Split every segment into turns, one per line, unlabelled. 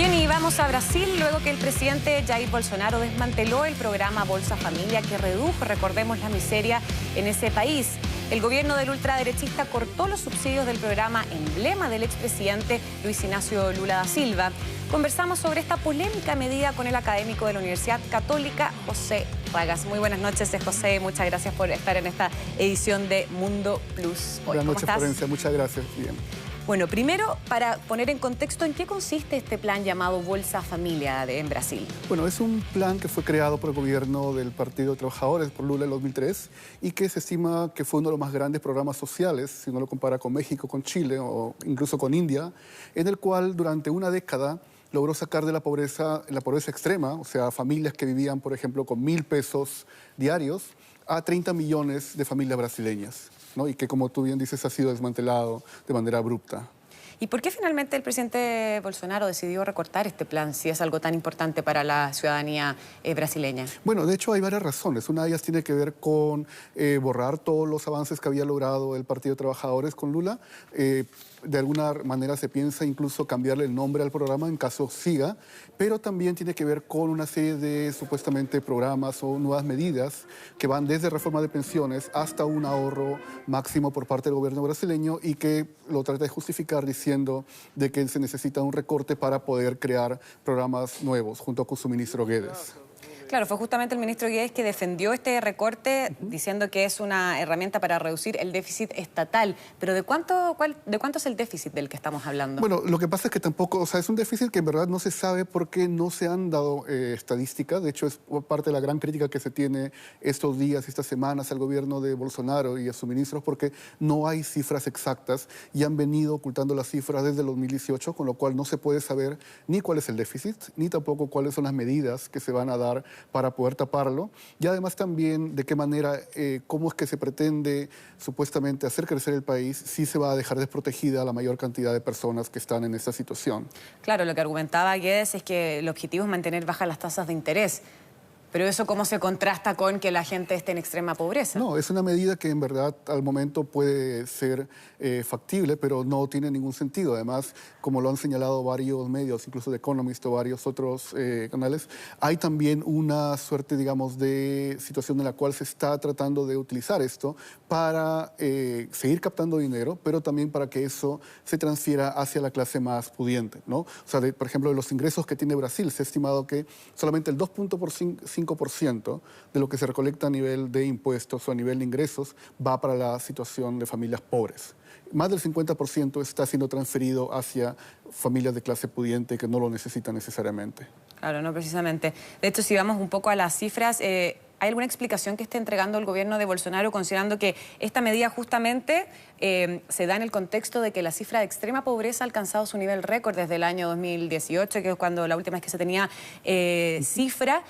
Bien, y vamos a Brasil luego que el presidente Jair Bolsonaro desmanteló el programa Bolsa Familia que redujo, recordemos, la miseria en ese país. El gobierno del ultraderechista cortó los subsidios del programa emblema del expresidente Luis Ignacio Lula da Silva. Conversamos sobre esta polémica medida con el académico de la Universidad Católica, José Ragas. Muy buenas noches, José. Muchas gracias por estar en esta edición de Mundo Plus.
Buenas noches, Florencia. Muchas gracias. Bien.
Bueno, primero, para poner en contexto, ¿en qué consiste este plan llamado Bolsa Familia en Brasil?
Bueno, es un plan que fue creado por el gobierno del Partido de Trabajadores, por Lula en 2003, y que se estima que fue uno de los más grandes programas sociales, si uno lo compara con México, con Chile o incluso con India, en el cual durante una década logró sacar de la pobreza extrema, o sea, familias que vivían, por ejemplo, con 1.000 pesos diarios, a 30 millones de familias brasileñas, ¿no? Y que, como tú bien dices, ha sido desmantelado de manera abrupta.
¿Y por qué finalmente el presidente Bolsonaro decidió recortar este plan si es algo tan importante para la ciudadanía brasileña?
Bueno, de hecho hay varias razones. Una de ellas tiene que ver con borrar todos los avances que había logrado el Partido de Trabajadores con Lula. De alguna manera se piensa incluso cambiarle el nombre al programa en caso siga, pero también tiene que ver con una serie de supuestamente programas o nuevas medidas que van desde reforma de pensiones hasta un ahorro máximo por parte del gobierno brasileño y que lo trata de justificar diciendo de que se necesita un recorte para poder crear programas nuevos junto con su ministro Guedes.
Claro, fue justamente el ministro Guedes que defendió este recorte diciendo que es una herramienta para reducir el déficit estatal. Pero ¿de cuánto es el déficit del que estamos hablando?
Bueno, lo que pasa es que tampoco, o sea, es un déficit que en verdad no se sabe porque no se han dado estadísticas. De hecho, es parte de la gran crítica que se tiene estos días, estas semanas al gobierno de Bolsonaro y a sus ministros porque no hay cifras exactas y han venido ocultando las cifras desde el 2018, con lo cual no se puede saber ni cuál es el déficit, ni tampoco cuáles son las medidas que se van a dar para poder taparlo, y además también de qué manera, cómo es que se pretende supuestamente hacer crecer el país si se va a dejar desprotegida la mayor cantidad de personas que están en esta situación.
Claro, lo que argumentaba Guedes es que el objetivo es mantener bajas las tasas de interés. Pero eso, ¿cómo se contrasta con que la gente esté en extrema pobreza?
No, es una medida que en verdad al momento puede ser factible, pero no tiene ningún sentido. Además, como lo han señalado varios medios, incluso The Economist o varios otros canales, hay también una suerte, digamos, de situación en la cual se está tratando de utilizar esto para seguir captando dinero, pero también para que eso se transfiera hacia la clase más pudiente, ¿no? O sea, por ejemplo, de los ingresos que tiene Brasil, se ha estimado que solamente el 2.5% de lo que se recolecta a nivel de impuestos o a nivel de ingresos va para la situación de familias pobres. Más del 50% está siendo transferido hacia familias de clase pudiente que no lo necesitan necesariamente.
Claro, no precisamente. De hecho, si vamos un poco a las cifras, ¿hay alguna explicación que esté entregando el gobierno de Bolsonaro considerando que esta medida justamente se da en el contexto de que la cifra de extrema pobreza ha alcanzado su nivel récord desde el año 2018, que es cuando la última vez que se tenía cifra,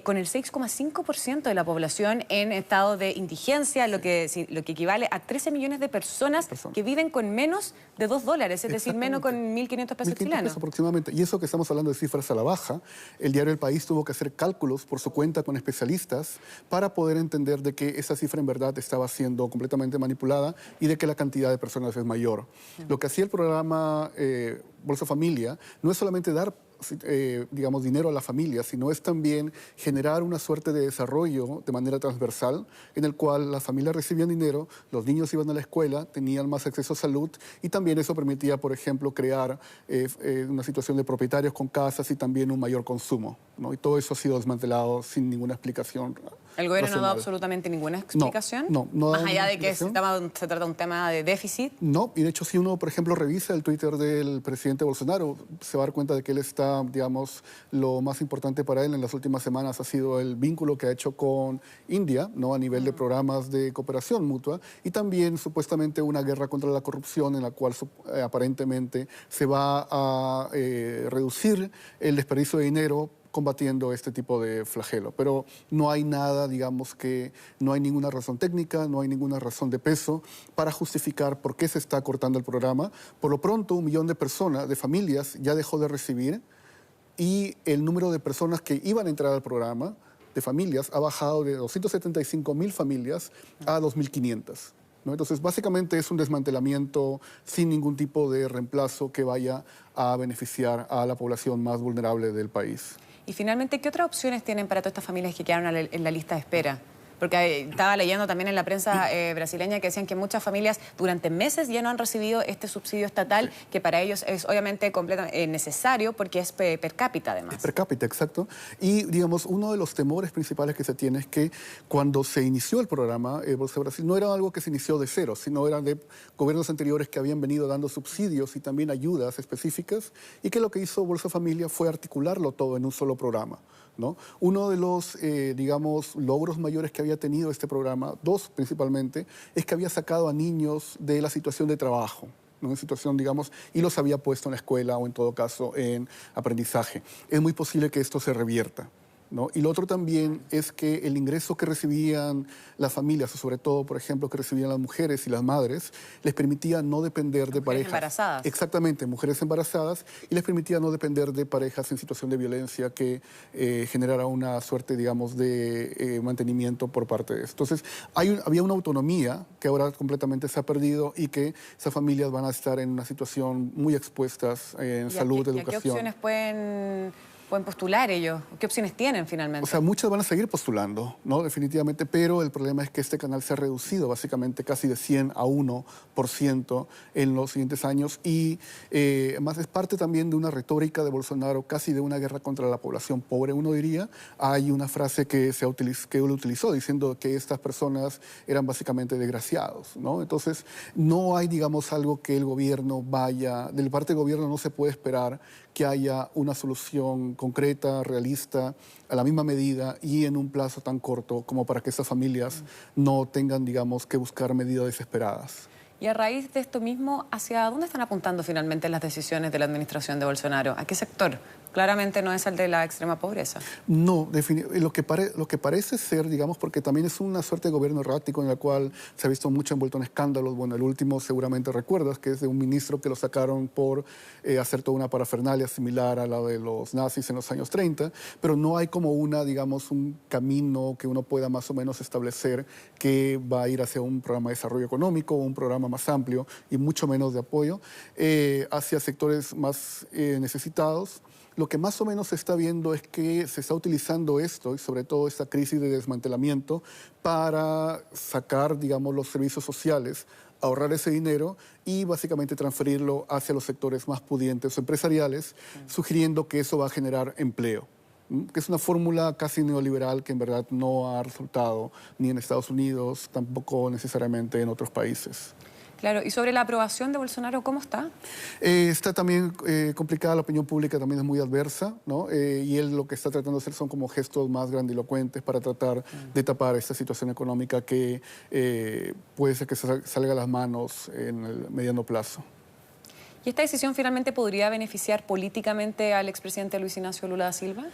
con el 6,5% de la población en estado de indigencia, lo que equivale a 13 millones de personas que viven con menos de $2, es decir, menos con 1.500 pesos chilenos.
Aproximadamente. Y eso que estamos hablando de cifras a la baja, el diario El País tuvo que hacer cálculos por su cuenta con especialistas para poder entender de que esa cifra en verdad estaba siendo completamente manipulada y de que la cantidad de personas es mayor. Lo que hacía el programa Bolsa Familia no es solamente dar digamos, dinero a la familia, sino es también generar una suerte de desarrollo de manera transversal en el cual las familias recibían dinero, los niños iban a la escuela, tenían más acceso a salud y también eso permitía, por ejemplo, crear una situación de propietarios con casas y también un mayor consumo, ¿no? Y todo eso ha sido desmantelado sin ninguna explicación.
¿El gobierno no da absolutamente ninguna explicación?
No
más allá de que se trata de un tema de déficit.
No, y de hecho si uno, por ejemplo, revisa el Twitter del presidente Bolsonaro, se va a dar cuenta de que él está, digamos, lo más importante para él en las últimas semanas ha sido el vínculo que ha hecho con India, ¿no? A nivel de programas de cooperación mutua, y también supuestamente una guerra contra la corrupción en la cual aparentemente se va a reducir el desperdicio de dinero combatiendo este tipo de flagelo. Pero no hay nada, digamos que no hay ninguna razón técnica, no hay ninguna razón de peso para justificar por qué se está cortando el programa. Por lo pronto, 1 millón de personas, de familias, ya dejó de recibir y el número de personas que iban a entrar al programa, de familias, ha bajado de 275.000 familias a 2.500. ¿no? Entonces, básicamente es un desmantelamiento sin ningún tipo de reemplazo que vaya a beneficiar a la población más vulnerable del país.
Y finalmente, ¿qué otras opciones tienen para todas estas familias que quedaron en la lista de espera? Porque estaba leyendo también en la prensa brasileña que decían que muchas familias durante meses ya no han recibido este subsidio estatal, que para ellos es obviamente completamente necesario porque es per cápita además.
Es per cápita, exacto. Y digamos, uno de los temores principales que se tiene es que cuando se inició el programa Bolsa Brasil no era algo que se inició de cero, sino eran de gobiernos anteriores que habían venido dando subsidios y también ayudas específicas, y que lo que hizo Bolsa Familia fue articularlo todo en un solo programa, ¿no? Uno de los, digamos, logros mayores que había tenido este programa, dos principalmente, es que había sacado a niños de la situación de trabajo, ¿no? En situación, digamos, y los había puesto en la escuela o en todo caso en aprendizaje. Es muy posible que esto se revierta, ¿no? Y lo otro también es que el ingreso que recibían las familias, o sobre todo, por ejemplo, que recibían las mujeres y las madres, les permitía no depender de parejas.
Embarazadas.
Exactamente, mujeres embarazadas, y les permitía no depender de parejas en situación de violencia que generara una suerte, digamos, de mantenimiento por parte de esto. Entonces, había una autonomía que ahora completamente se ha perdido y que esas familias van a estar en una situación muy expuestas en salud, educación.
¿Y a qué opciones pueden postular ellos? ¿Qué opciones tienen finalmente?
O sea, muchas van a seguir postulando, ¿no? Definitivamente, pero el problema es que este canal se ha reducido básicamente casi de 100 a 1% en los siguientes años, y además es parte también de una retórica de Bolsonaro, casi de una guerra contra la población pobre, uno diría. Hay una frase que él utilizó diciendo que estas personas eran básicamente desgraciados, ¿no? Entonces, no hay, digamos, algo que el gobierno vaya, de parte del gobierno no se puede esperar que haya una solución concreta, realista, a la misma medida y en un plazo tan corto como para que estas familias no tengan, digamos, que buscar medidas desesperadas.
Y a raíz de esto mismo, ¿hacia dónde están apuntando finalmente las decisiones de la administración de Bolsonaro? ¿A qué sector? Claramente no es el de la extrema pobreza.
No, lo que parece ser, digamos, porque también es una suerte de gobierno errático en el cual se ha visto mucho envuelto en escándalos. Bueno, el último seguramente recuerdas, que es de un ministro que lo sacaron por hacer toda una parafernalia similar a la de los nazis en los años 30, pero no hay como digamos, un camino que uno pueda más o menos establecer que va a ir hacia un programa de desarrollo económico o un programa más amplio y mucho menos de apoyo hacia sectores más necesitados. Lo que más o menos se está viendo es que se está utilizando esto, y sobre todo esta crisis de desmantelamiento, para sacar, digamos, los servicios sociales, ahorrar ese dinero y básicamente transferirlo hacia los sectores más pudientes o empresariales, sugiriendo que eso va a generar empleo, que es una fórmula casi neoliberal que en verdad no ha resultado ni en Estados Unidos, tampoco necesariamente en otros países.
Claro, y sobre la aprobación de Bolsonaro, ¿cómo está?
Está también complicada, la opinión pública también es muy adversa, ¿no? Y él lo que está tratando de hacer son como gestos más grandilocuentes para tratar de tapar esta situación económica que puede ser que salga a las manos en el mediano plazo.
¿Y esta decisión finalmente podría beneficiar políticamente al expresidente Luis Ignacio Lula da Silva?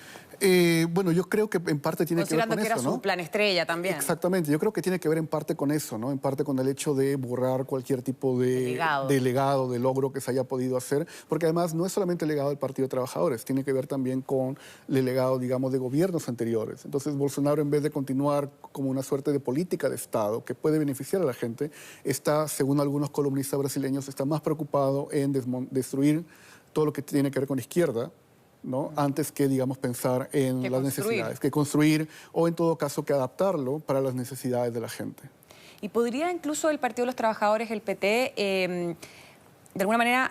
Bueno, yo creo que en parte tiene que ver con eso, ¿no?
Considerando que era su plan estrella también.
Exactamente, yo creo que tiene que ver en parte con eso, ¿no? En parte con el hecho de borrar cualquier tipo de legado, de logro que se haya podido hacer, porque además no es solamente el legado del Partido de Trabajadores, tiene que ver también con el legado, digamos, de gobiernos anteriores. Entonces, Bolsonaro, en vez de continuar como una suerte de política de Estado que puede beneficiar a la gente, está, según algunos columnistas brasileños, está más preocupado en destruir todo lo que tiene que ver con la izquierda, ¿no? Antes que, digamos, pensar en las necesidades, que construir o en todo caso que adaptarlo para las necesidades de la gente.
¿Y podría incluso el Partido de los Trabajadores, el PT, de alguna manera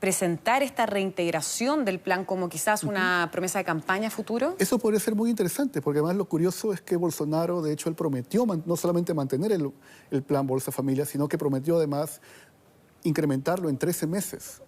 presentar esta reintegración del plan como quizás una promesa de campaña futuro?
Eso podría ser muy interesante, porque además lo curioso es que Bolsonaro, de hecho, él prometió no solamente mantener el plan Bolsa Familia, sino que prometió además incrementarlo en 13 meses.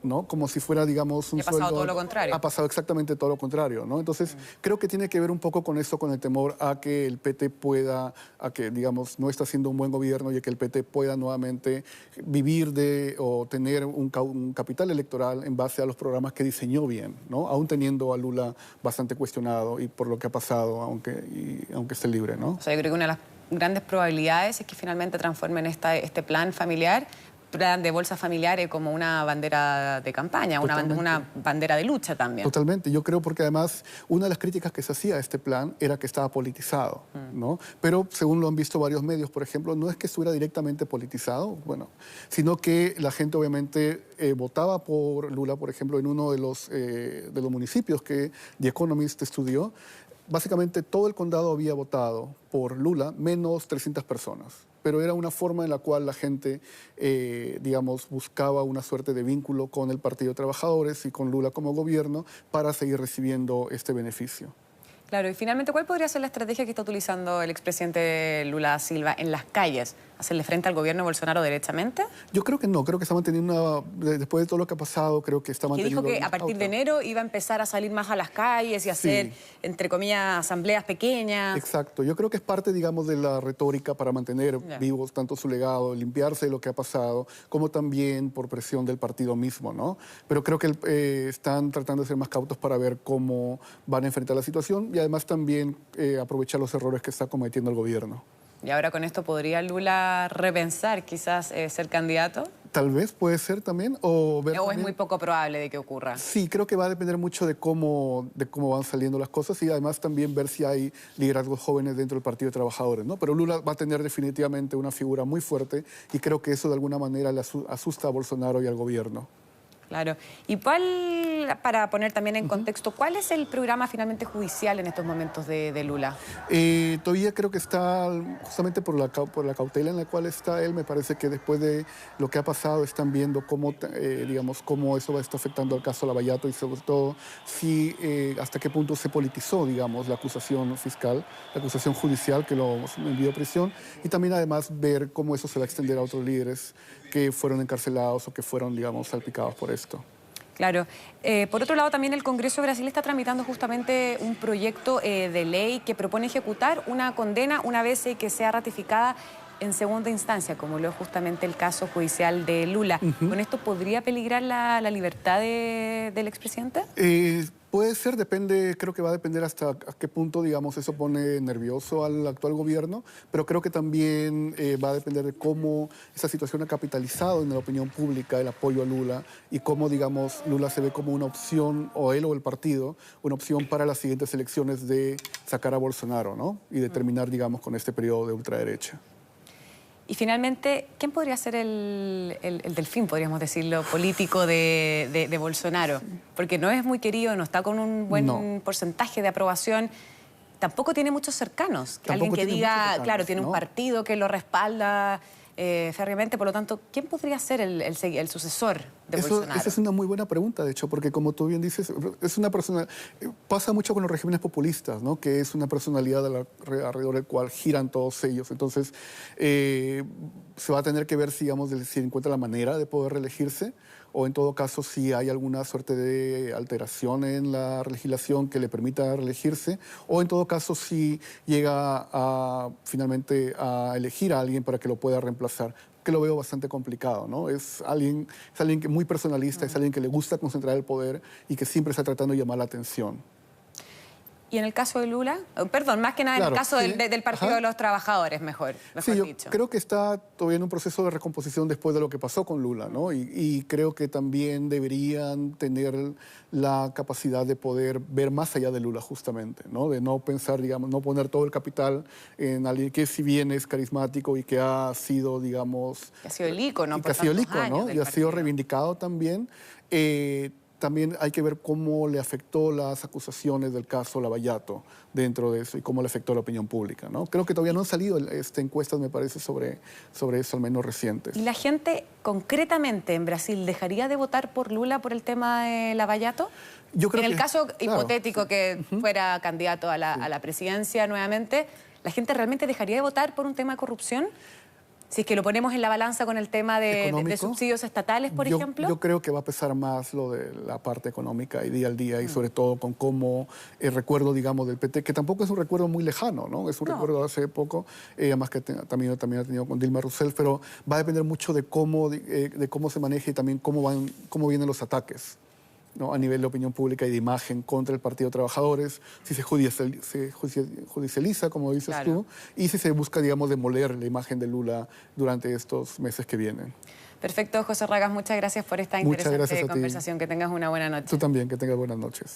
¿No? Como si fuera, digamos, un sueldo.
Ha pasado todo lo contrario.
Ha pasado exactamente todo lo contrario, ¿no? Entonces, creo que tiene que ver un poco con eso, con el temor a que el PT pueda, a que, digamos, no está haciendo un buen gobierno y a que el PT pueda nuevamente vivir o tener un capital electoral en base a los programas que diseñó bien, ¿no? Aún teniendo a Lula bastante cuestionado y por lo que ha pasado, aunque esté libre, ¿no?
O sea, yo creo que una de las grandes probabilidades es que finalmente transformen este plan familiar plan de bolsas familiares como una bandera de campaña, una bandera de lucha también.
Totalmente. Yo creo porque además una de las críticas que se hacía a este plan era que estaba politizado, ¿no? Pero según lo han visto varios medios, por ejemplo, no es que estuviera directamente politizado, bueno, sino que la gente obviamente votaba por Lula, por ejemplo, en uno de los municipios que The Economist estudió. Básicamente todo el condado había votado por Lula, menos 300 personas. Pero era una forma en la cual la gente, digamos, buscaba una suerte de vínculo con el Partido de Trabajadores y con Lula como gobierno para seguir recibiendo este beneficio.
Claro, y finalmente, ¿cuál podría ser la estrategia que está utilizando el expresidente Lula da Silva en las calles? ¿Hacerle frente al gobierno de Bolsonaro derechamente?
Yo creo que no, creo que está manteniendo después de todo lo que ha pasado, creo que está manteniendo...
Que dijo que a partir de enero iba a empezar a salir más a las calles y hacer, entre comillas, asambleas pequeñas.
Exacto, yo creo que es parte, digamos, de la retórica para mantener vivos tanto su legado, limpiarse de lo que ha pasado, como también por presión del partido mismo, ¿no? Pero creo que están tratando de ser más cautos para ver cómo van a enfrentar la situación y además también aprovechar los errores que está cometiendo el gobierno.
¿Y ahora con esto podría Lula repensar quizás ser candidato?
Tal vez puede ser también. ¿O
es muy poco probable de que ocurra?
Sí, creo que va a depender mucho de cómo van saliendo las cosas y además también ver si hay liderazgos jóvenes dentro del Partido de Trabajadores, ¿no? Pero Lula va a tener definitivamente una figura muy fuerte y creo que eso de alguna manera le asusta a Bolsonaro y al gobierno.
Claro. Y para poner también en contexto, ¿cuál es el programa finalmente judicial en estos momentos de Lula?
Todavía creo que está, justamente por la cautela en la cual está él, me parece que después de lo que ha pasado están viendo cómo, digamos, cómo eso va a estar afectando al caso Lavallato y sobre todo si, hasta qué punto se politizó, digamos, la acusación fiscal, la acusación judicial que lo envió a prisión y también además ver cómo eso se va a extender a otros líderes que fueron encarcelados o que fueron, digamos, salpicados por esto.
Claro. Por otro lado, también el Congreso de Brasil está tramitando justamente un proyecto de ley que propone ejecutar una condena una vez que sea ratificada en segunda instancia, como lo es justamente el caso judicial de Lula. ¿Con esto podría peligrar la libertad del expresidente?
Puede ser, depende, creo que va a depender hasta a qué punto, digamos, eso pone nervioso al actual gobierno, pero creo que también va a depender de cómo esa situación ha capitalizado en la opinión pública el apoyo a Lula y cómo, digamos, Lula se ve como una opción, o él o el partido, una opción para las siguientes elecciones de sacar a Bolsonaro, ¿no? Y de terminar, digamos, con este periodo de ultraderecha.
Y finalmente, ¿quién podría ser el delfín, podríamos decirlo, político de Bolsonaro? Porque no es muy querido, no está con un buen porcentaje de aprobación. Tampoco tiene muchos cercanos. Alguien que diga, claro, tiene un partido que lo respalda férreamente. Por lo tanto, ¿quién podría ser el sucesor de Bolsonaro?
Esa es una muy buena pregunta, de hecho, porque como tú bien dices, es una persona... Pasa mucho con los regímenes populistas, ¿no? Que es una personalidad alrededor del cual giran todos ellos. Entonces, se va a tener que ver, digamos, si encuentra la manera de poder reelegirse o en todo caso si hay alguna suerte de alteración en la legislación que le permita reelegirse, o en todo caso si llega finalmente a elegir a alguien para que lo pueda reemplazar, que lo veo bastante complicado, ¿no? Es alguien que muy personalista, es alguien que le gusta concentrar el poder y que siempre está tratando de llamar la atención.
¿Y en el caso de Lula? Perdón, más que nada en el caso del Partido de los Trabajadores, mejor dicho.
Yo creo que está todavía en un proceso de recomposición después de lo que pasó con Lula, ¿no? Y creo que también deberían tener la capacidad de poder ver más allá de Lula, justamente, ¿no? De no pensar, digamos, no poner todo el capital en alguien que si bien es carismático y que ha sido, digamos...
Que ha sido el ícono
por tantos años, ¿no? Y ha sido reivindicado también. También hay que ver cómo le afectó las acusaciones del caso Lavallato dentro de eso y cómo le afectó a la opinión pública, ¿no? Creo que todavía no han salido encuestas, me parece, sobre eso, al menos recientes.
¿Y la gente concretamente en Brasil dejaría de votar por Lula por el tema de Lavallato?
Yo creo
en el caso hipotético que fuera candidato a la presidencia nuevamente, ¿la gente realmente dejaría de votar por un tema de corrupción? Si es que lo ponemos en la balanza con el tema de subsidios estatales, por ejemplo.
Yo creo que va a pesar más lo de la parte económica y día al día y sobre todo con cómo el recuerdo, digamos, del PT, que tampoco es un recuerdo muy lejano, ¿no? Es un recuerdo de hace poco, además que también ha tenido con Dilma Rousseff, pero va a depender mucho de cómo se maneja y también cómo vienen los ataques, ¿no? A nivel de opinión pública y de imagen contra el Partido de Trabajadores, si se judicializa, como dices tú, y si se busca, digamos, demoler la imagen de Lula durante estos meses que vienen.
Perfecto, José Ragas, muchas gracias por esta
Muchas gracias
interesante
a ti.
conversación. Que tengas una buena noche.
Tú también, que tengas buenas noches.